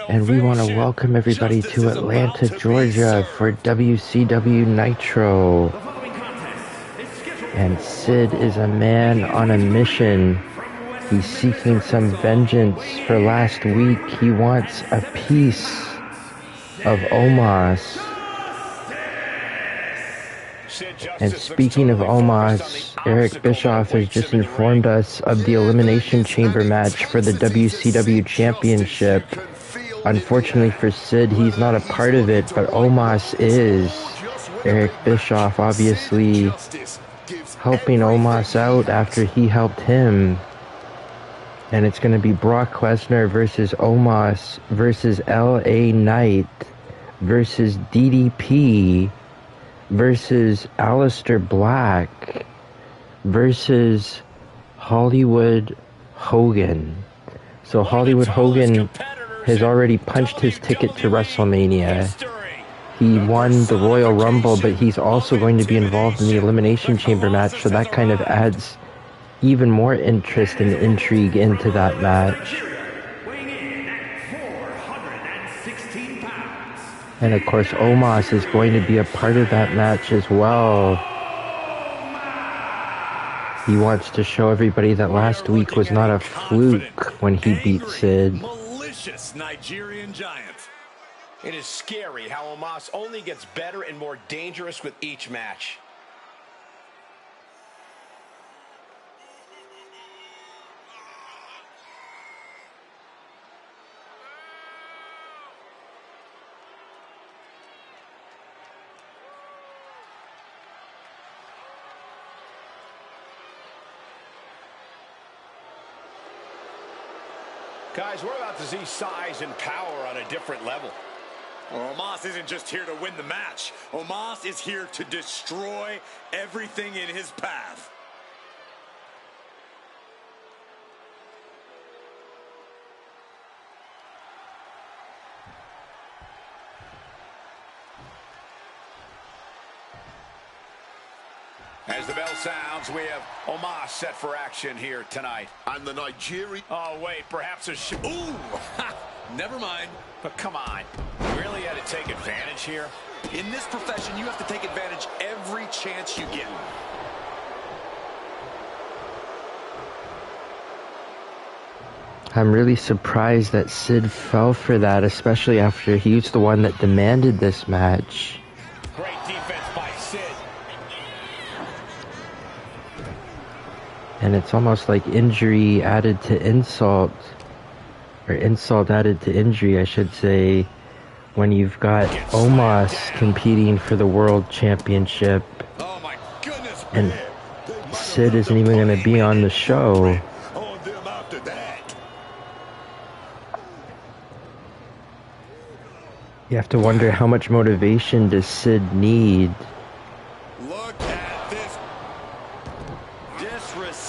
And we want to welcome everybody to Atlanta, Georgia for WCW Nitro. And Sid is a man on a mission. He's seeking some vengeance for last week. He wants a piece of Omos. And speaking of Omos, Eric Bischoff has just informed us of the Elimination Chamber match for the WCW Championship. Unfortunately for Sid, he's not a part of it, but Omos is. Eric Bischoff obviously helping Omos out after he helped him. And it's going to be Brock Lesnar versus Omos versus LA Knight versus DDP versus Aleister Black versus Hollywood Hogan. So Hollywood Hogan has already punched his ticket to WrestleMania. He won the Royal Rumble, but he's also going to be involved in the Elimination Chamber match, so that kind of adds even more interest and intrigue into that match. And of course, Omos is going to be a part of that match as well. He wants to show everybody that last week was not a fluke when he beat Sid. Malicious Nigerian giant. It is scary how Omos only gets better and more dangerous with each match. Guys, we're about to see size and power on a different level. Omos isn't just here to win the match. Omos is here to destroy everything in his path. As the bell sounds, we have Omos set for action here tonight. And the Nigerian... Oh, wait, perhaps a... Ooh! Never mind. But come on. You really had to take advantage here? In this profession, you have to take advantage every chance you get. I'm really surprised that Sid fell for that, especially after he was the one that demanded this match. Great defense by Sid. And it's almost like injury added to insult, or insult added to injury, I should say, when you've got Omos competing for the World Championship, and Sid isn't even going to be on the show. You have to wonder how much motivation does Sid need.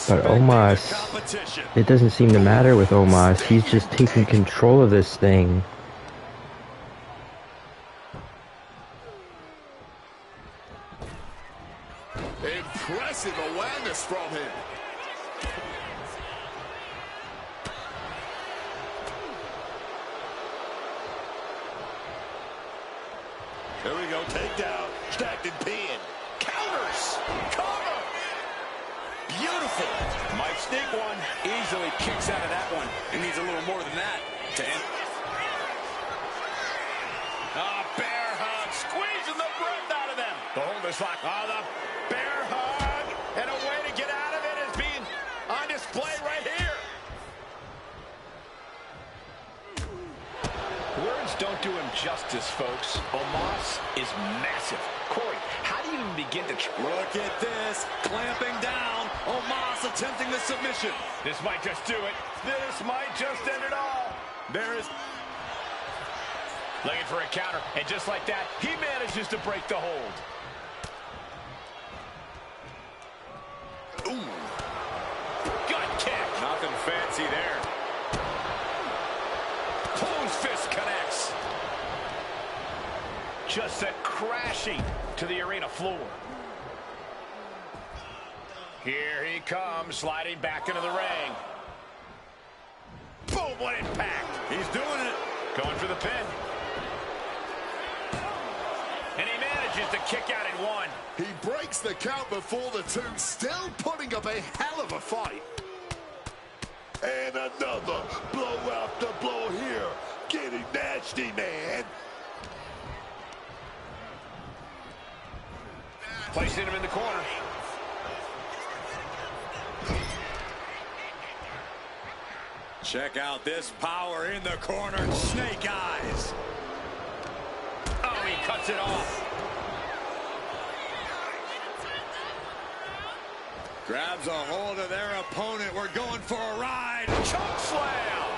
But Omos, it doesn't seem to matter with Omos. He's just taking control of this thing. Impressive awareness from him. Here we go, takedown, stacked and pinned. Counters, cover. Beautiful. Might sneak one. Easily kicks out of that one. It needs a little more than that. Bear hug, squeezing the breath out of them. The hold is locked. The bear hug. And a way to get out of it is being on display right here. Words don't do him justice, folks. Omos is massive. Corey, how do you even begin to... Look at this, clamping down. Omos attempting the submission. This might just do it. This might just end it all. There is... Looking for a counter, and just like that, he manages to break the hold. Ooh. Gut kick. Nothing fancy there. Closed fist connects. Just sent crashing to the arena floor. Here he comes, sliding back into the ring. Boom, what impact. He's doing it. Going for the pin. And he manages to kick out in one. He breaks the count before the two, still putting up a hell of a fight. And another blow after blow here. Getting nasty, man. Placing him in the corner. Check out this power in the corner. Snake eyes. Oh, he cuts it off. Grabs a hold of their opponent. We're going for a ride. Choke slam.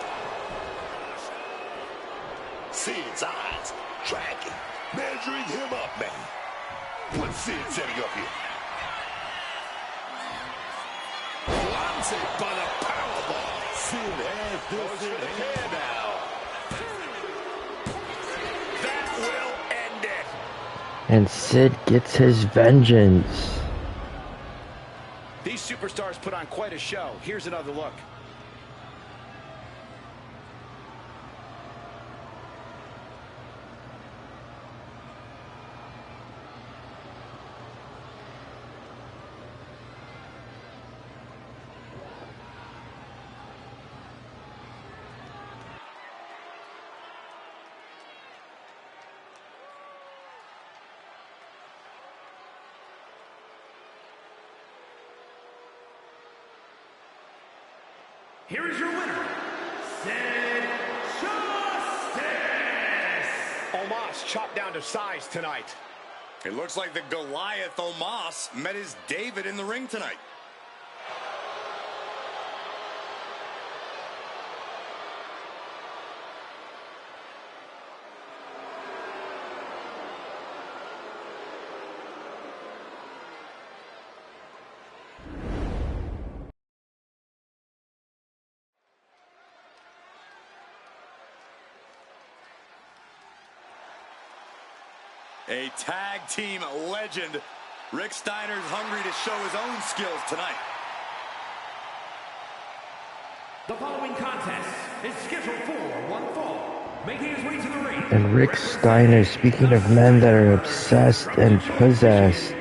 Sid's eyes tracking, measuring him up, man. What's Sid setting up here? Planted by the powerbomb. Sid has this in hand now. That will end it. And Sid gets his vengeance. These superstars put on quite a show. Here's another look. Here is your winner, Sid Justice. Omos chopped down to size tonight. It looks like the Goliath Omos met his David in the ring tonight. A tag team legend. Rick Steiner's hungry to show his own skills tonight. The following contest is scheduled for one fall. Making his way to the ring. And Rick Steiner, speaking of men that are obsessed and possessed,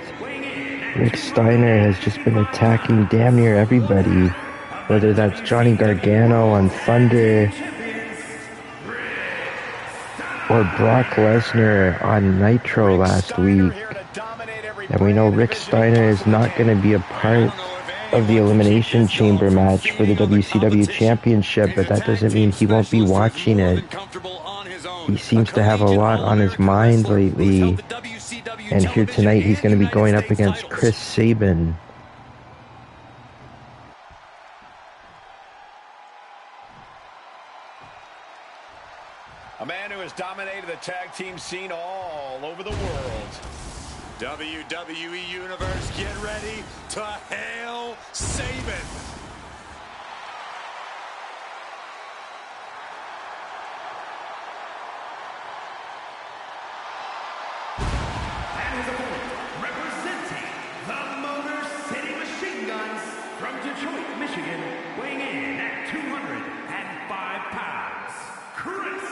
Rick Steiner has just been attacking damn near everybody. Whether that's Johnny Gargano on Thunder, or Brock Lesnar on Nitro last week. And we know Rick Steiner is not going to be a part of the Elimination Chamber match for the WCW Championship, but that doesn't mean he won't be watching it. He seems to have a lot on his mind lately. And here tonight he's going to be going up against Chris Sabin. A man who has dominated the tag team scene all over the world. WWE Universe, get ready to hail Sabin. And his opponent, representing the Motor City Machine Guns from Detroit, Michigan, weighing in at 205 pounds, Chris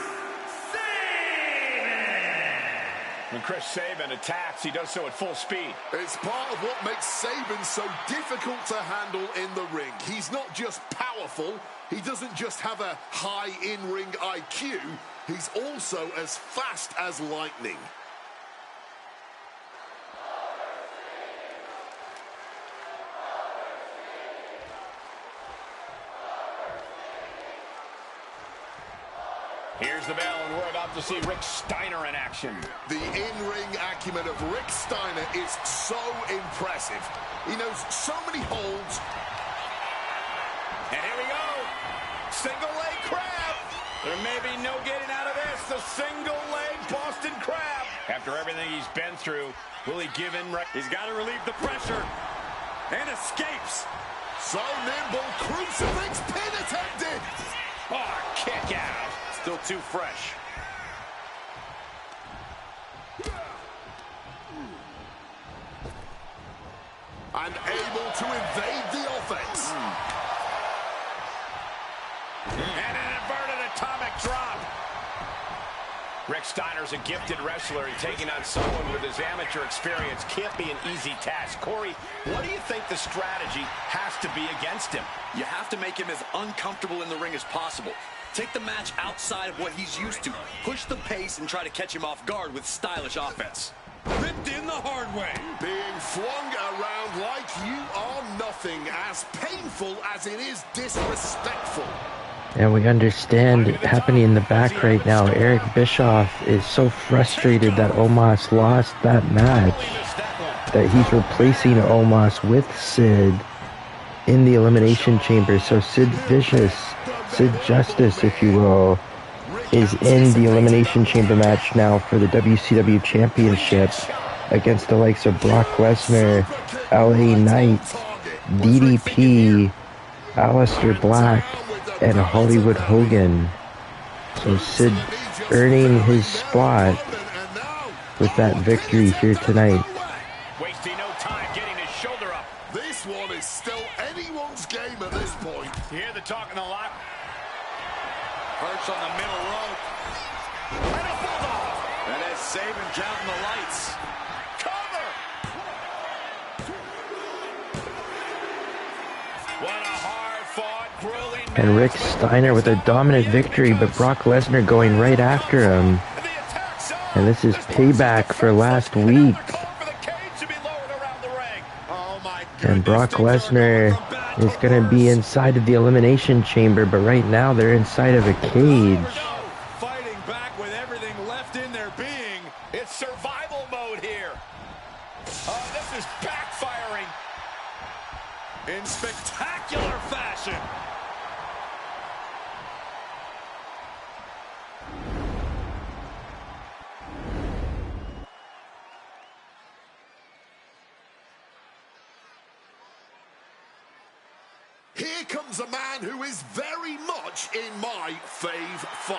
When Chris Sabin attacks, he does so at full speed. It's part of what makes Sabin so difficult to handle in the ring. He's not just powerful, he doesn't just have a high in-ring IQ, he's also as fast as lightning. Here's the bell, and we're about to see Rick Steiner in action. The in-ring acumen of Rick Steiner is so impressive. He knows so many holds. And here we go. Single leg crab. There may be no getting out of this. The single leg Boston crab. After everything he's been through, will he give in? He's got to relieve the pressure. And escapes. So nimble, crucifix pin attempted. Oh, kick out. Still too fresh. And able to evade the offense. And an inverted atomic drop. Rick Steiner's a gifted wrestler, and taking on someone with his amateur experience can't be an easy task. Corey, what do you think the strategy has to be against him? You have to make him as uncomfortable in the ring as possible. Take the match outside of what he's used to. Push the pace and try to catch him off guard with stylish offense. Ripped in the hard way. Being flung around like you are nothing, as painful as it is disrespectful. And we understand it happening in the back right now. Eric Bischoff is so frustrated that Omos lost that match that he's replacing Omos with Sid in the Elimination Chamber. So Sid Justice, if you will, is in the Elimination Chamber match now for the WCW Championship against the likes of Brock Lesnar, LA Knight, DDP, Aleister Black, and Hollywood Hogan. So Sid earning his spot with that victory here tonight. Wasting no time getting his shoulder up. This one is still anyone's game at this point. You hear the talk in the lot? Perch on the middle rope. And a bulldog. And as Sabin counting the lights. Cover! What a hard-fought, grueling match. And Rick Steiner with a dominant victory, but Brock Lesnar going right after him. And this is payback for last week. And Brock Lesnar is going to be inside of the Elimination Chamber, but right now they're inside of a cage. Fighting back with everything left in their being. It's survival mode here. Oh, this is backfiring. In spectacular fashion. Here comes a man who is very much in my fave 5.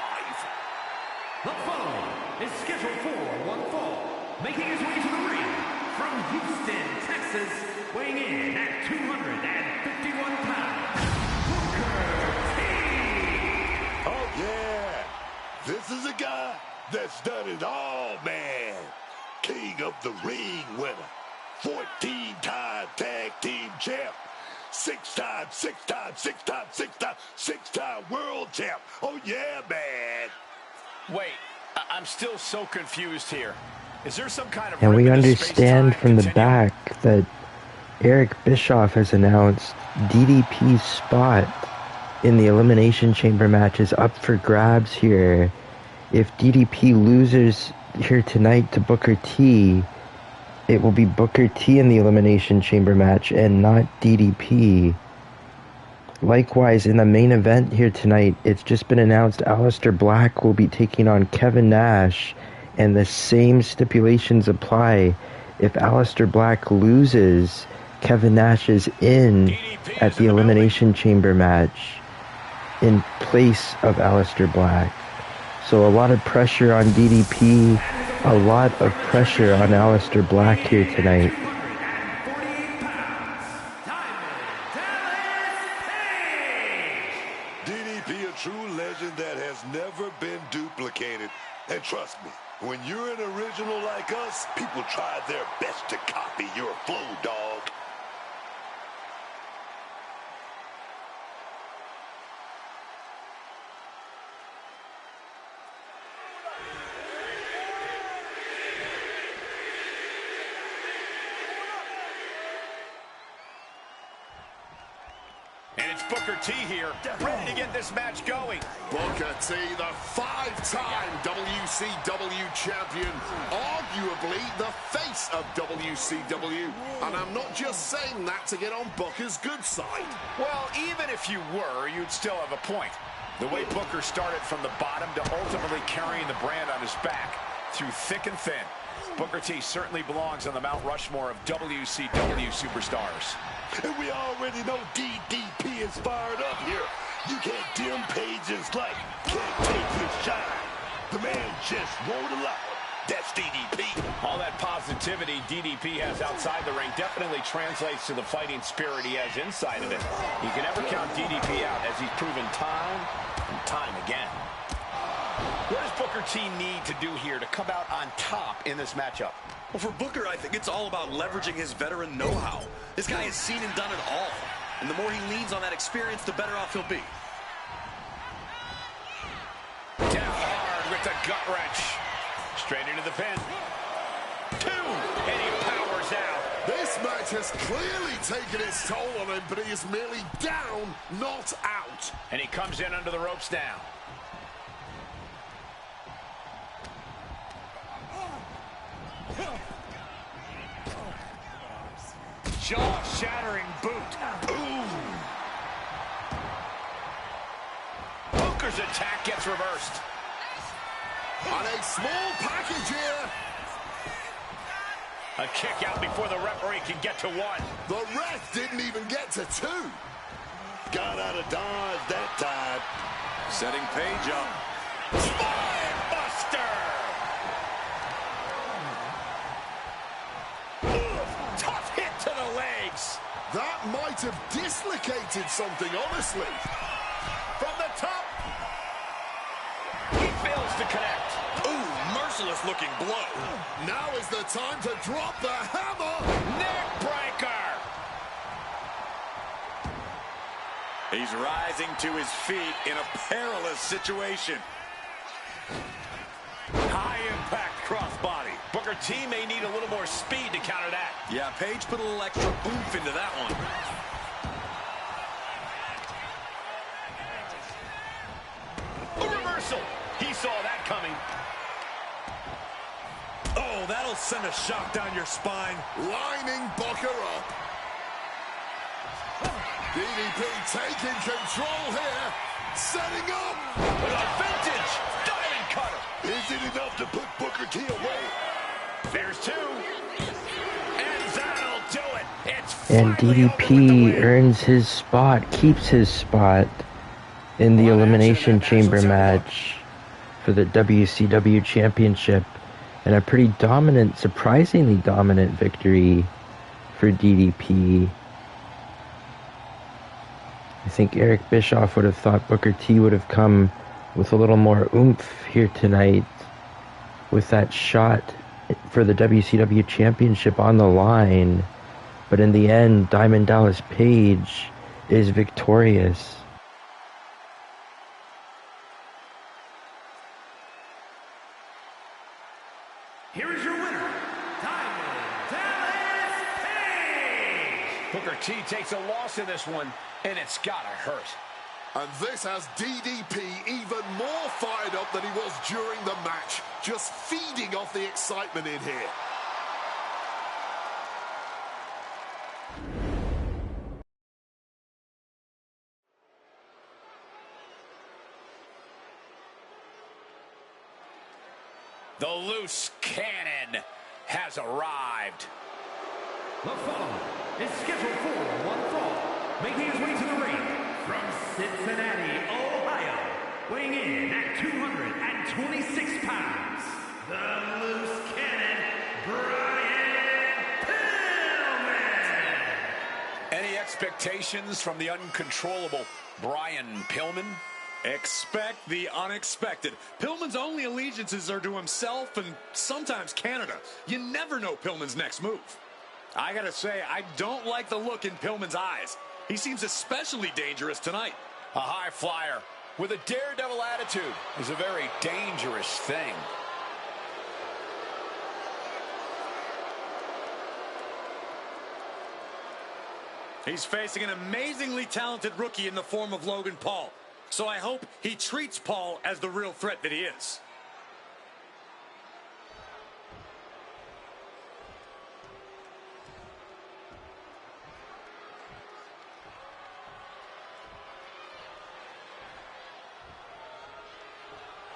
The following is scheduled for one fall, making his way to the ring from Houston, Texas, weighing in at 251 pounds, Booker T. Oh, yeah. This is a guy that's done it all, man. King of the ring winner. 14-time tag team champ. 6-time world champ. Oh, yeah, man. Wait, I'm still so confused here. Is there some kind of... And we understand from the back that Eric Bischoff has announced DDP's spot in the Elimination Chamber match is up for grabs here. If DDP loses here tonight to Booker T, it will be Booker T in the Elimination Chamber match and not DDP. Likewise, in the main event here tonight, it's just been announced Aleister Black will be taking on Kevin Nash, and the same stipulations apply. If Aleister Black loses, Kevin Nash is in at the Elimination Chamber match in place of Aleister Black. So a lot of pressure on DDP, a lot of pressure on Aleister Black here tonight. DDP, a true legend that has never been duplicated. And trust me, when you're an original like us, people try their best to copy your flow, dog. And it's Booker T here, ready to get this match going. Booker T, the 5-time WCW champion, arguably the face of WCW. And I'm not just saying that to get on Booker's good side. Well, even if you were, you'd still have a point. The way Booker started from the bottom to ultimately carrying the brand on his back through thick and thin. Booker T certainly belongs on the Mount Rushmore of WCW superstars. And we already know DDP is fired up here. You can't dim pages like can't take his shine. The man just won't allow it. That's DDP. All that positivity DDP has outside the ring definitely translates to the fighting spirit he has inside of it. You can never count DDP out, as he's proven time and time again. What does Booker T need to do here to come out on top in this matchup? Well, for Booker, I think it's all about leveraging his veteran know-how. This guy has seen and done it all. And the more he leans on that experience, the better off he'll be. Down hard with the gut wrench. Straight into the pin. 2, and he powers out. This match has clearly taken its toll on him, but he is merely down, not out. And he comes in under the ropes now. Jaw-shattering boot. Ooh. Booker's attack gets reversed. On a small package here. A kick out before the referee can get to 1. The ref didn't even get to 2. Got out of dodge that time. Setting Page up. Spine buster. Tough hit to the legs. That might have dislocated something, honestly. From the top. He fails to connect. Ooh, merciless looking blow. Now is the time to drop the hammer. Neck breaker. He's rising to his feet in a perilous situation. High impact crossbody. Booker T may need a little more speed to counter that. Yeah, Page put a little extra oomph into that one. A reversal. He saw that coming. Oh, that'll send a shock down your spine. Lining Booker up. DDP taking control here. Setting up. With a vintage diamond cutter. Is it enough to put Booker T away? There's 2. And that'll do it. It's And finally over with the DDP win. earns his spot, keeps his spot in the Elimination Chamber match for the WCW Championship. And a pretty dominant, surprisingly dominant victory for DDP. I think Eric Bischoff would have thought Booker T would have come with a little more oomph here tonight with that shot for the WCW Championship on the line. But in the end, Diamond Dallas Page is victorious. Here is your winner, Diamond Dallas Page. Booker T takes a loss in this one, and it's gotta hurt. And this has DDP even more fired up than he was during the match. Just feeding off the excitement in here. The loose cannon has arrived. The following is scheduled for one fall, making his way to the ring from Cincinnati, Ohio, weighing in at 226 pounds, the loose cannon, Brian Pillman. Any expectations from the uncontrollable Brian Pillman? Expect the unexpected. Pillman's only allegiances are to himself and sometimes Canada. You never know Pillman's next move. I gotta say, I don't like the look in Pillman's eyes. He seems especially dangerous tonight. A high flyer with a daredevil attitude is a very dangerous thing. He's facing an amazingly talented rookie in the form of Logan Paul. So I hope he treats Paul as the real threat that he is.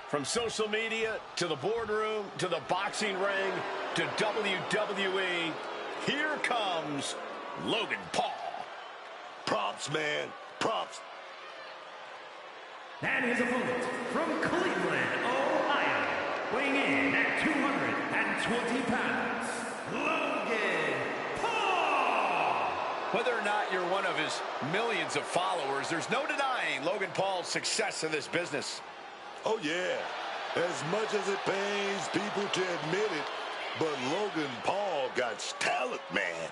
From social media to the boardroom to the boxing ring to WWE, here comes Logan Paul. Props, man. Props. And his opponent from Cleveland, Ohio, weighing in at 220 pounds, Logan Paul. Whether or not you're one of his millions of followers, there's no denying Logan Paul's success in this business. Oh, yeah. As much as it pains people to admit it, but Logan Paul got talent, man.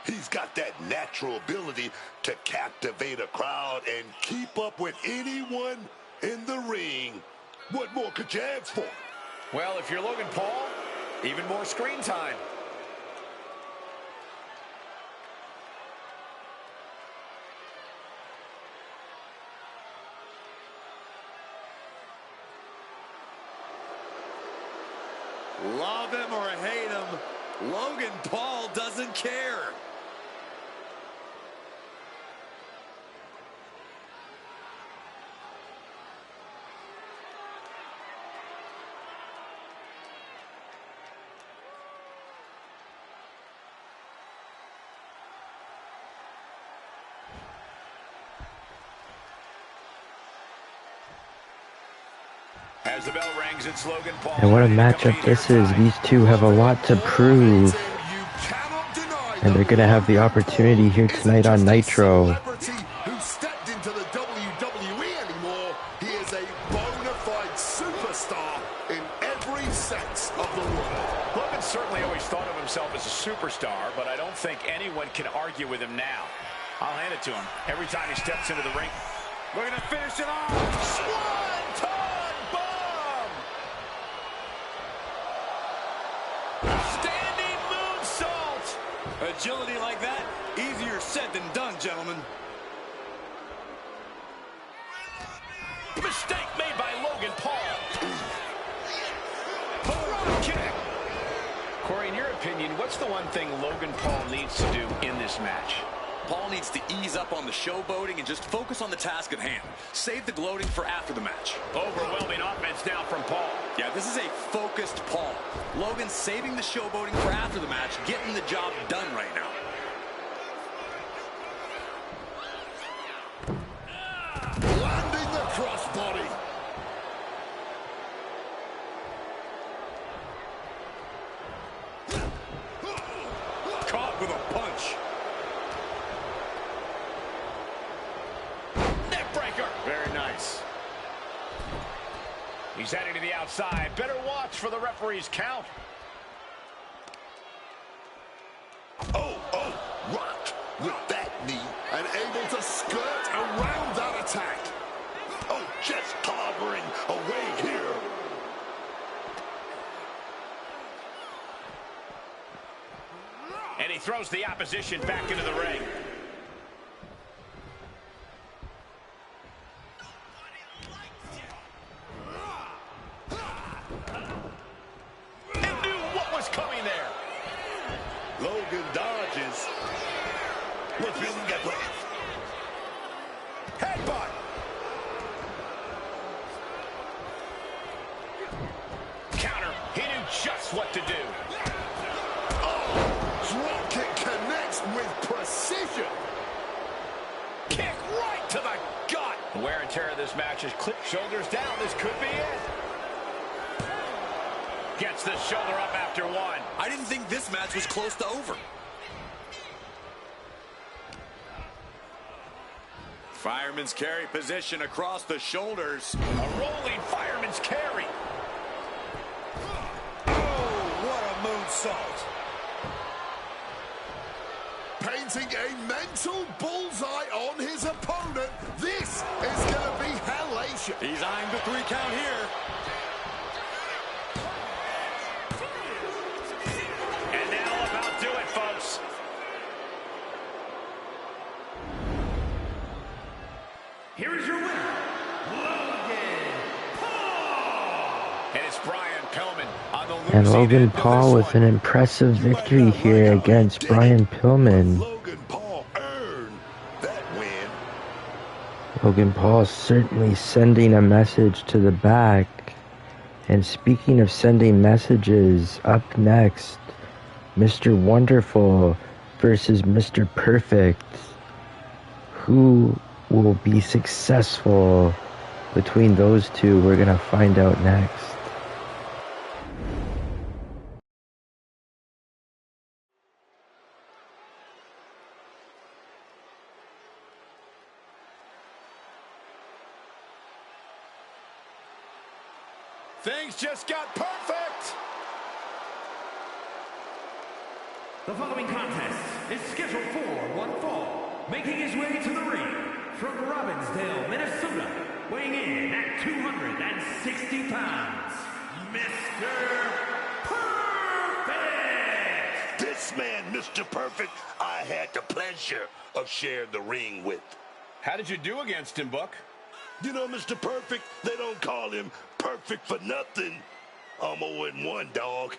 He's got that natural ability to captivate a crowd and keep up with anyone in the ring. What more could you ask for? Well, if you're Logan Paul, even more screen time. Love him or hate him, Logan Paul doesn't care. As the bell rings, it's Logan Paul. And what a matchup this is. These two have a lot to prove. And they're going to have the opportunity here tonight on Nitro. Who stepped into the WWE anymore. He is a bona fide superstar in every sense of the word. Logan certainly always thought of himself as a superstar, but I don't think anyone can argue with him now. I'll hand it to him. Every time he steps into the ring, we're going to finish it off. Swanton bomb! Standing moonsault! Agility like that, easier said than done, gentlemen. Mistake made by Logan Paul. Drop kick. Corey, in your opinion, what's the one thing Logan Paul needs to do in this match? Paul needs to ease up on the showboating and just focus on the task at hand. Save the gloating for after the match. Overwhelming offense now from Paul. Yeah, this is a focused Paul. Logan saving the showboating for after the match, getting the job done right now. Landing the crossbody. Caught with a punch. Very nice. He's heading to the outside. Better watch for the referee's count. Rocked with that knee and able to skirt around that attack. Oh, just clobbering away here. And he throws the opposition back into the ring. Logan dodges. Refusing to get put. Headbutt. Counter. He knew just what to do. Drop kick connects with precision. Kick right to the gut. The wear and tear of this match is clipped. Shoulders down. This could be it. Gets the shoulder up after one. I didn't think this match was close to over. Fireman's carry position across the shoulders. A rolling fireman's carry. Oh, what a moonsault. Painting a mental bullseye on his opponent. This is going to be hellacious. He's eyeing the 3 count here. And that'll about do it, folks. Here is your winner, Logan Paul. And it's Brian Pillman on the losing And Logan end of Paul this with one. an impressive victory here against Brian Pillman. Logan Paul earned that win. Logan Paul certainly sending a message to the back. And speaking of sending messages, up next, Mr. Wonderful versus Mr. Perfect. Who will be successful between those two? We're going to find out next. Things just got perfect. The following contest is scheduled for one fall, making his way to the ring from Robbinsdale, Minnesota, weighing in at 260 pounds, Mr. Perfect! This man, Mr. Perfect, I had the pleasure of sharing the ring with. How did you do against him, Buck? You know, Mr. Perfect, they don't call him perfect for nothing. I'm 0-1, dog.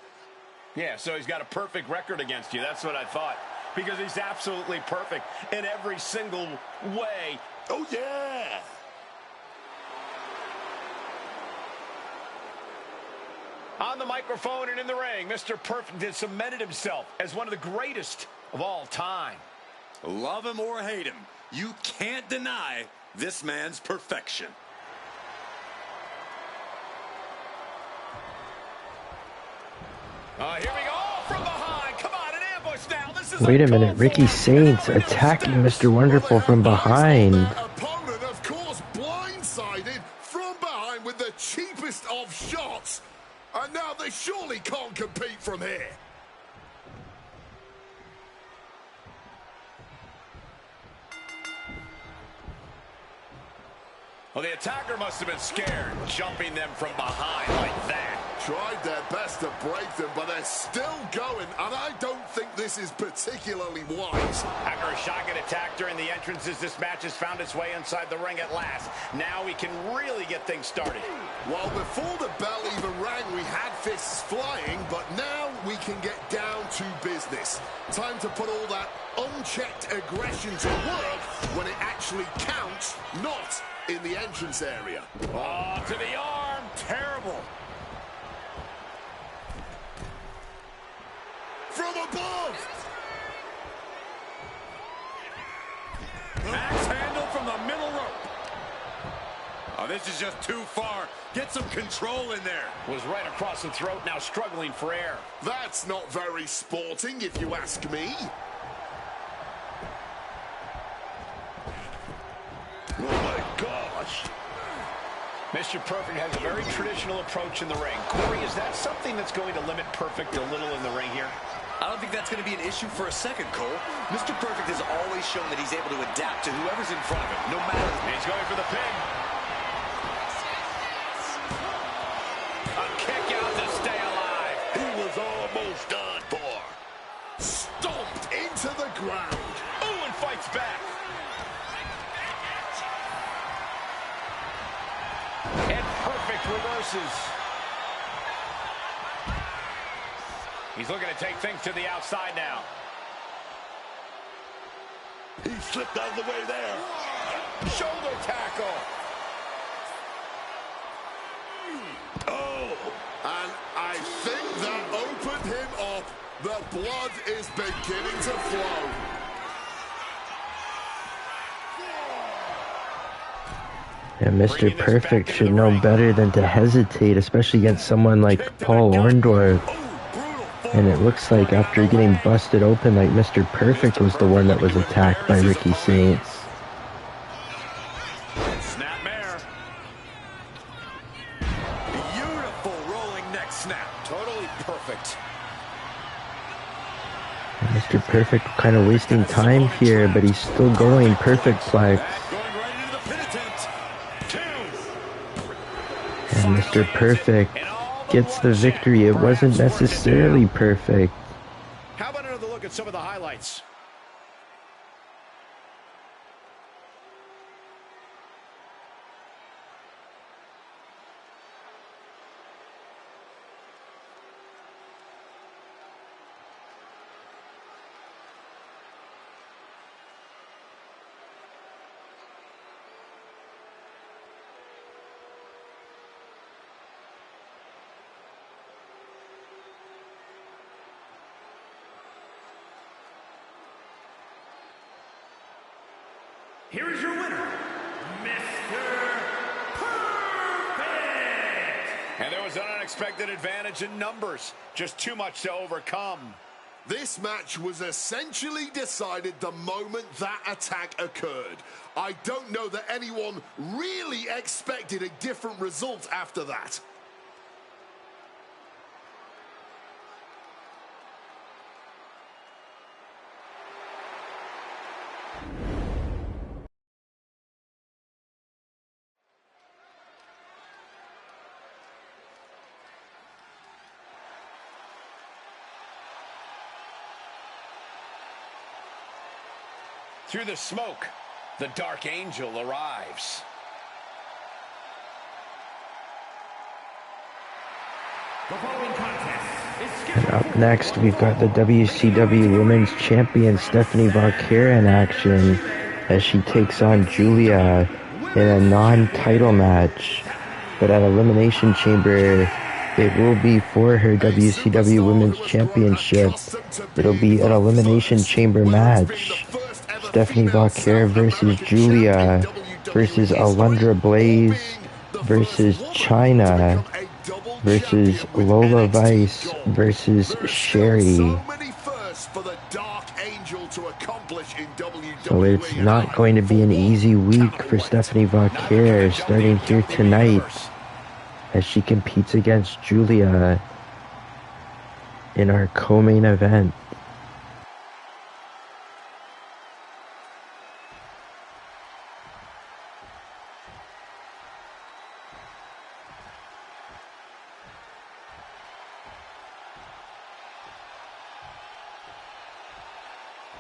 Yeah, so he's got a perfect record against you. That's what I thought. Because he's absolutely perfect in every single way. Oh, yeah. On the microphone and in the ring, Mr. Perfect has cemented himself as one of the greatest of all time. Love him or hate him, you can't deny this man's perfection. Here we go, from behind. Come on, an ambush now. This is Wait a minute, Ricky Saints attacking Mr. Wonderful from behind. Opponent, of course, blindsided from behind with the cheapest of shots. And now they surely can't compete from here. Well, the attacker must have been scared, jumping them from behind like that. Tried their best to break them, but they're still going, and I don't think this is particularly wise. After a shotgun attack during the entrances, this match has found its way inside the ring at last. Now we can really get things started. Well, before the bell even rang, we had fists flying, but now we can get down to business. Time to put all that unchecked aggression to work when it actually counts, not in the entrance area. Oh, to the arm. Terrible. From above! Axe handle from the middle rope. Oh, this is just too far. Get some control in there. Was right across the throat, now struggling for air. That's not very sporting, if you ask me. Oh, my gosh. Mr. Perfect has a very traditional approach in the ring. Corey, is that something that's going to limit Perfect a little in the ring here? I don't think that's going to be an issue for a second, Cole. Mr. Perfect has always shown that he's able to adapt to whoever's in front of him, no matter. He's going for the pin. A kick out to stay alive. He was almost done for. Stomped into the ground. Oh, and fights back. And Perfect reverses. He's looking to take things to the outside now. He slipped out of the way there. Shoulder tackle. Oh. And I think that opened him up. The blood is beginning to flow. And Mr. Perfect should know better than to hesitate, especially against someone like Paul Orndorff. And it looks like after getting busted open, like Mr. Perfect was the one that was attacked by Ricky Saints. Snapmare. Beautiful rolling neck snap. Totally perfect. And Mr. Perfect kind of wasting time here, but he's still going. Perfect Plex. Going right into the pin attempt. And Mr. Perfect gets the victory. It wasn't necessarily perfect. How about another look at some of the highlights? Here is your winner, Mr. Perfect! And there was an unexpected advantage in numbers. Just too much to overcome. This match was essentially decided the moment that attack occurred. I don't know that anyone really expected a different result after that. Through the smoke, the Dark Angel arrives. The following contest is And scheduled up next, we've got the WCW Women's Champion Stephanie Vaquer in action as she takes on Giulia in a non-title match. But at Elimination Chamber, it will be for her WCW Women's Championship. It'll be an Elimination Chamber match. Stephanie Vaquer versus Giulia versus Alundra Blaze versus Chyna versus Lola Vice versus Sherry. So it's not going to be an easy week for Stephanie Vaquer starting here tonight as she competes against Giulia in our co-main event.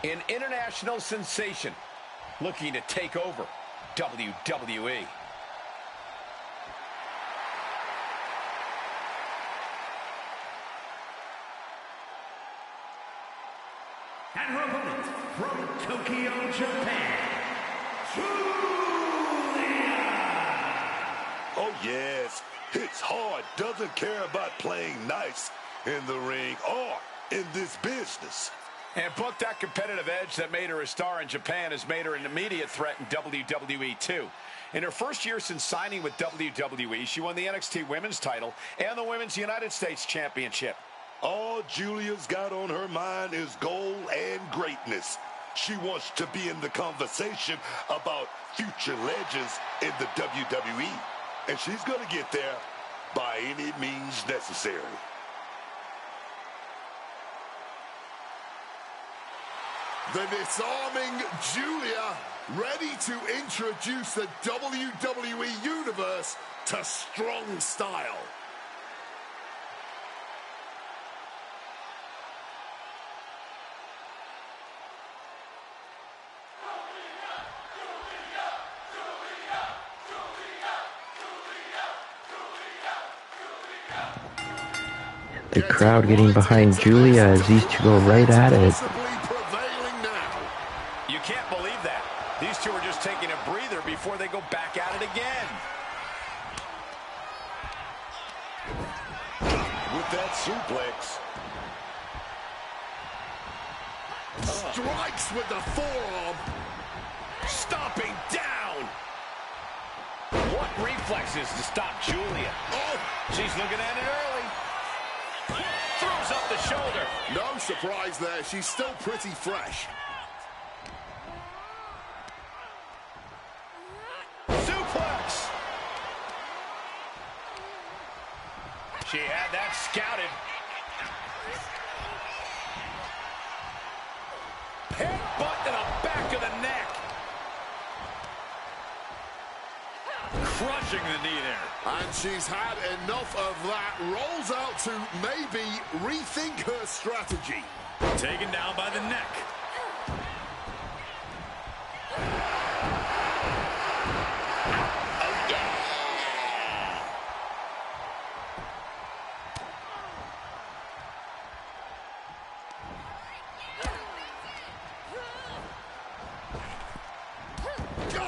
An international sensation looking to take over WWE. and her opponent from Tokyo, Japan, Giulia. Oh, yes. Hits hard. Doesn't care about playing nice in the ring or in this business. And book that competitive edge that made her a star in Japan has made her an immediate threat in WWE too. In her first year since signing with WWE, she won the NXT Women's title and the Women's United States Championship. All Giulia's got on her mind is goal and greatness. She wants to be in the conversation about future legends in the WWE. And she's going to get there by any means necessary. The disarming Giulia, ready to introduce the WWE Universe to strong style. The crowd getting behind Giulia as these two go right at it. You can't believe that. These two are just taking a breather before they go back at it again. With that suplex. Strikes with the forearm. Stomping down. What reflexes to stop Giulia? Oh, She's looking at it early. Throws up the shoulder. no surprise there. She's still pretty fresh. Suplex. She had that scouted. Headbutt to the back of the neck. Crushing the knee there. And she's had enough of that. Rolls out to maybe rethink her strategy. Taken down by the neck.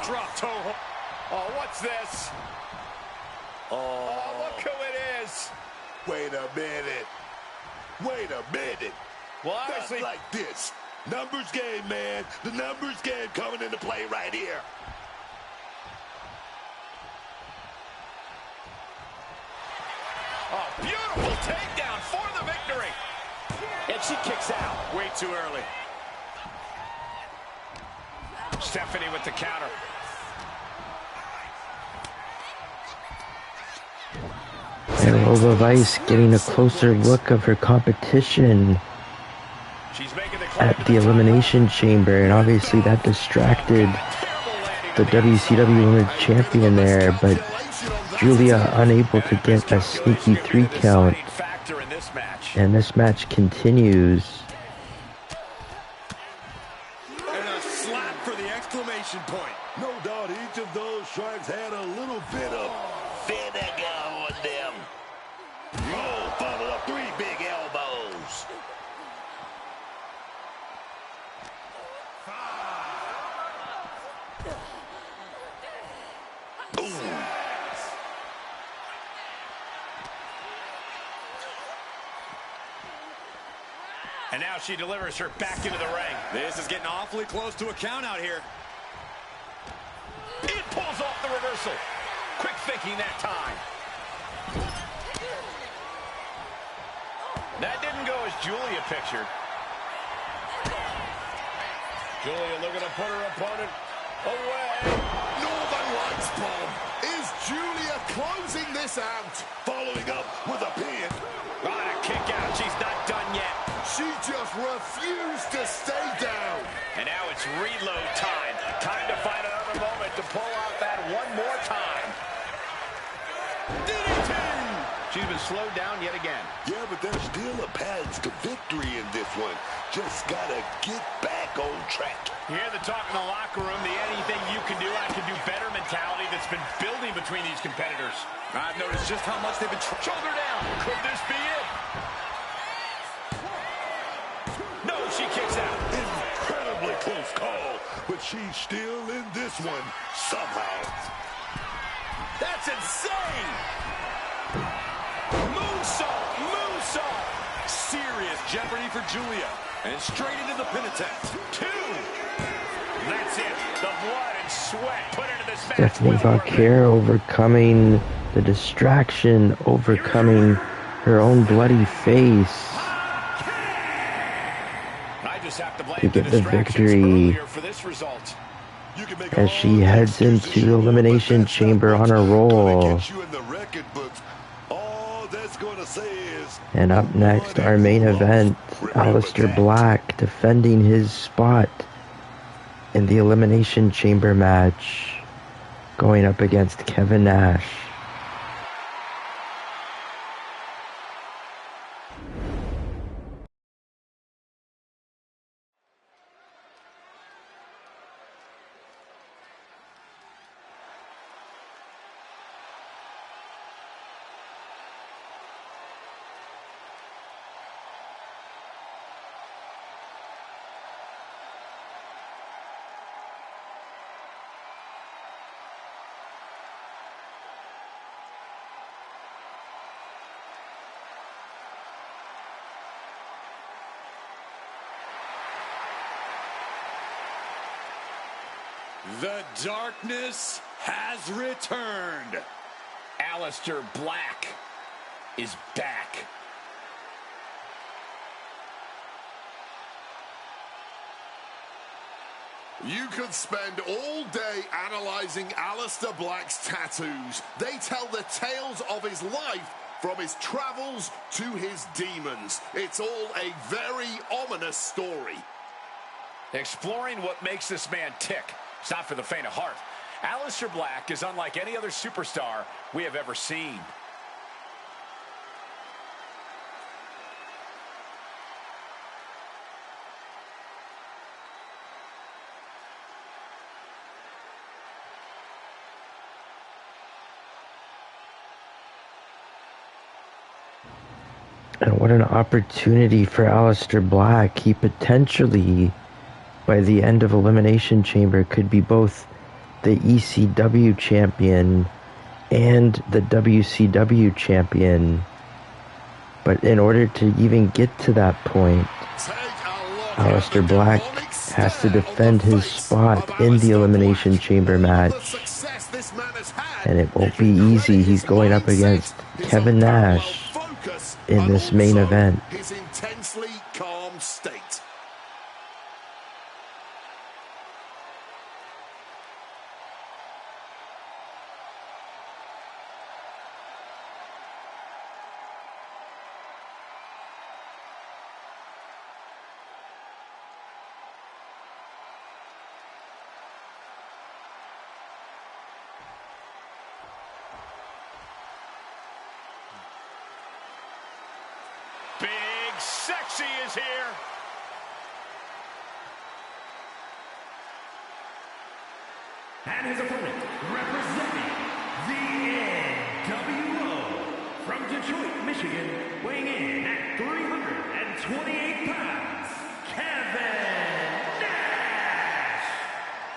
Drop toe. Oh, what's this? Oh, look who it is. Wait a minute. Wait a minute. Well, Not honestly, like this. Numbers game, man. The numbers game coming into play right here. oh, beautiful takedown for the victory. And she kicks out. Way too early. Stephanie with the counter. And Lola Vice getting a closer look of her competition She's making the climb at to the top. Elimination Chamber, and obviously that distracted the WCW Women's Champion there, but Giulia unable to get a sneaky 3 count, Factor in this match. and this match continues. And a slap for the add a little bit of vinegar on them. Oh, followed up 3 big elbows. Ooh. And now she delivers her back into the ring. This is getting awfully close to a count out here. It pulls off the reversal. Quick thinking that time. That didn't go as Giulia pictured. Giulia looking to put her opponent away. Northern Lights bomb. Is Giulia closing this out? Following up with a pin. On a kick out. She's not done yet. She just refused to stay down. And now it's reload time. Time to find another moment to pull out that one more time. DDT! She's been slowed down yet again. Yeah, but there's still a path to victory in this one. Just gotta get back on track. You hear the talk in the locker room, the anything you can do, I can do better mentality that's been building between these competitors. I've noticed just how much they've been Shoulder down. Could this be it? No, she kicks out. Incredibly close call, but she's still in this one somehow. That's insane. Moonsault. Moonsault. serious jeopardy for Giulia. And straight into the pin attempt. 2. That's it. The blood and sweat put into this match. Stephanie Vaquer overcoming the distraction, overcoming her own bloody face to get the victory as she heads into the Elimination Chamber on a roll. And up next, our main event, Aleister Black defending his spot in the Elimination Chamber match, going up against Kevin Nash. The darkness has returned. Aleister Black is back. You could spend all day analyzing Aleister Black's tattoos. They tell the tales of his life, from his travels to his demons. It's all a very ominous story. Exploring what makes this man tick. It's not for the faint of heart. Aleister Black is unlike any other superstar we have ever seen. And what an opportunity for Aleister Black. He potentially, by the end of Elimination Chamber, could be both the ECW champion and the WCW champion. But in order to even get to that point, Aleister Black has to defend his spot in the Elimination Chamber match. And it won't be easy. He's going up against Kevin Nash in this main event. His intensely calm state. Big Sexy is here. And his opponent, representing 128 pounds, Kevin Nash.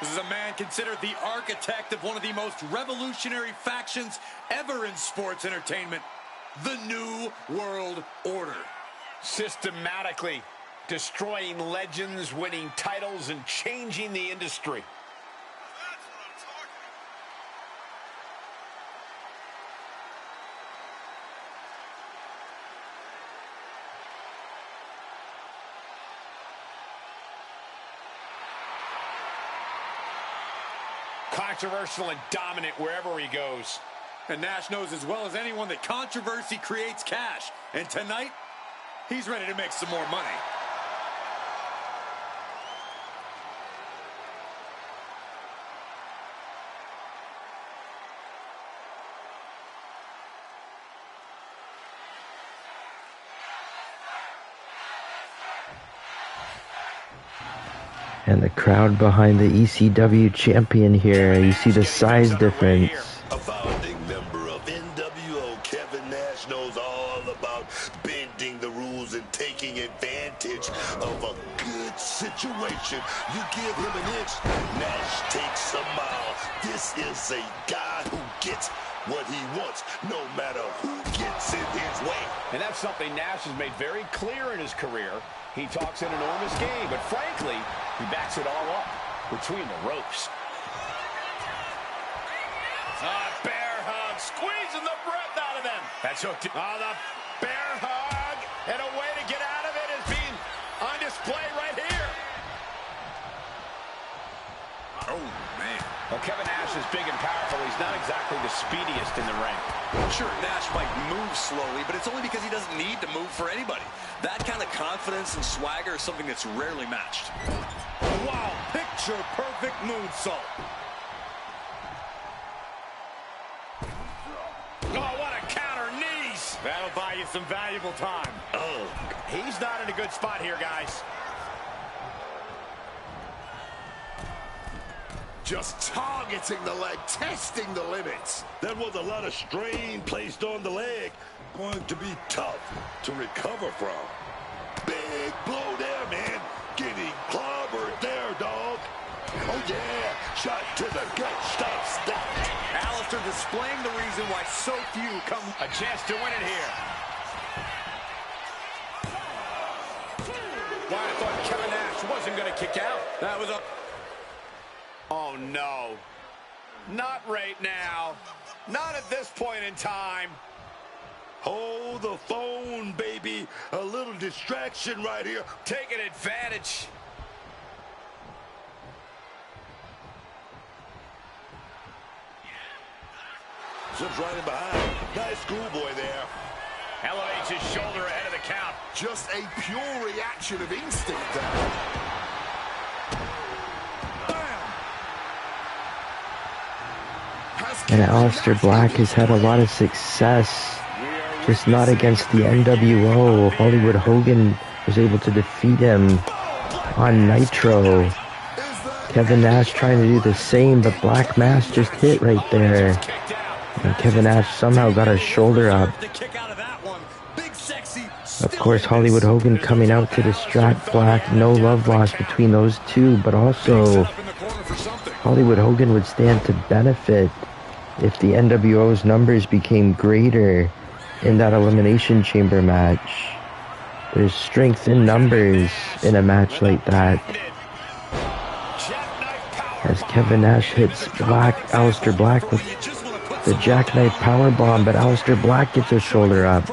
This is a man considered the architect of one of the most revolutionary factions ever in sports entertainment, the New World Order. Systematically destroying legends, winning titles, and changing the industry. Controversial and dominant wherever he goes. And Nash knows as well as anyone that controversy creates cash. And tonight, he's ready to make some more money. And the crowd behind the ECW champion here, you see the size difference. A founding member of NWO, Kevin Nash knows all about bending the rules and taking advantage of a good situation. You give him an inch, Nash takes a mile. This is a guy who gets what he wants, no matter who gets in his way. And that's something Nash has made very clear in his career. He talks an enormous game, but frankly, he backs it all up between the ropes. Bear hug, squeezing the breath out of them. That's hooked. Oh, the bear hug, and a way to get out of it is being on display right here. Oh, man. Well, Kevin Nash is big and powerful. He's not exactly the speediest in the ring. Sure, Nash might move slowly, but it's only because he doesn't need to move for anybody. That kind of confidence and swagger is something that's rarely matched. Wow, picture perfect moonsault. Oh, what a counter, knees. That'll buy you some valuable time. Oh, he's not in a good spot here, guys. Just targeting the leg, testing the limits. That was a lot of strain placed on the leg. Going to be tough to recover from. Big blow there, man. Getting clobbered there, dog. Oh, yeah. Shot to the gut. Stops that. Aleister displaying the reason why so few come. A chance to win it here. Why, I thought Kevin Nash wasn't going to kick out. That was a... Oh, no. Not right now. Not at this point in time. Hold the phone, baby. A little distraction right here. Taking advantage. Zips right in behind. Nice schoolboy there. Elevates his shoulder ahead of the count. Just a pure reaction of instinct there. And Aleister Black has had a lot of success, just not against the NWO. Hollywood Hogan was able to defeat him on Nitro. Kevin Nash trying to do the same, but Black Mass just hit right there. And Kevin Nash somehow got his shoulder up. Of course, Hollywood Hogan coming out to distract Black. No love lost between those two, but also Hollywood Hogan would stand to benefit if the NWO's numbers became greater in that Elimination Chamber match. There's strength in numbers in a match like that. As Kevin Nash hits Aleister Black with the jackknife powerbomb, but Aleister Black gets his shoulder up.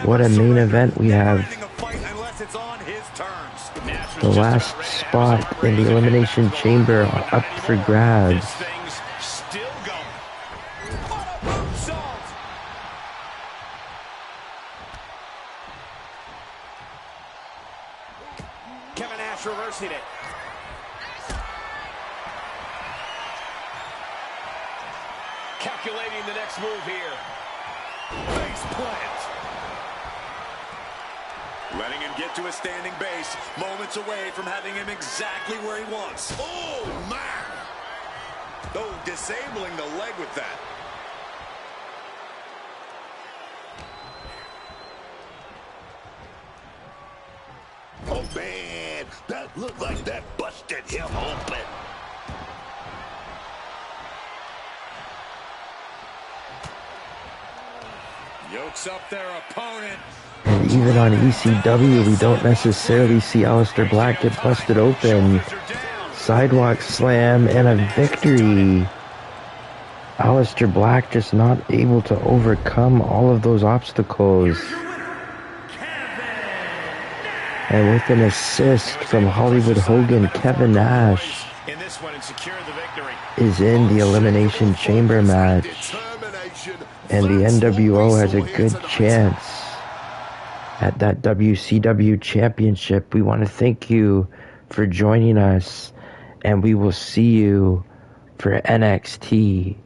What a main event we have. The last spot in the Elimination Chamber up for grabs. Kevin Nash reversing it. Calculating the next move here. Face plant. Letting him get to a standing base, moments away from having him exactly where he wants. Oh, man. Oh, disabling the leg with that. Looked like that busted him open. Yokes up their opponent. And even on ECW, we don't necessarily see Aleister Black get busted open. Sidewalk slam and a victory. Aleister Black just not able to overcome all of those obstacles. And with an assist from Hollywood Hogan, Kevin Nash is in the Elimination Chamber match. And the NWO has a good chance at that WCW championship. We want to thank you for joining us, and we will see you for NXT